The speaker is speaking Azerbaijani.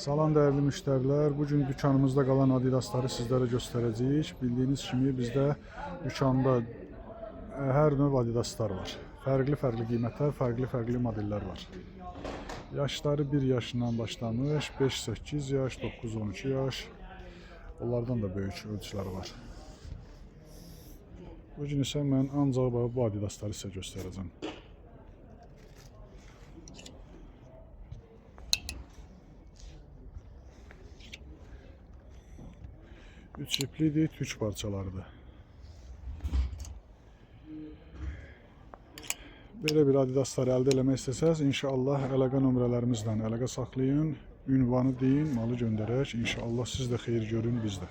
Salam dəyərli müştərilər, bugün dükanımızda qalan Adidasları sizlərə göstərəcəyik. Bildiyiniz kimi bizdə dükanda hər növ Adidaslar var. Fərqli qiymətlər, fərqli modellər var. Yaşları 1 yaşından başlamış, 5-8 yaş, 9-12 yaş. Onlardan da böyük ölçüləri var. Bugün isə mən ancaq bu Adidasları sizə göstərəcəm. 3 iplidir, 3 parçalardır. Belə bir Adidasları əldə eləmək istəsəz, inşallah əlaqə nömrələrimizlə əlaqə saxlayın, ünvanı deyin, malı göndərək. İnşallah siz də xeyir görün, biz də.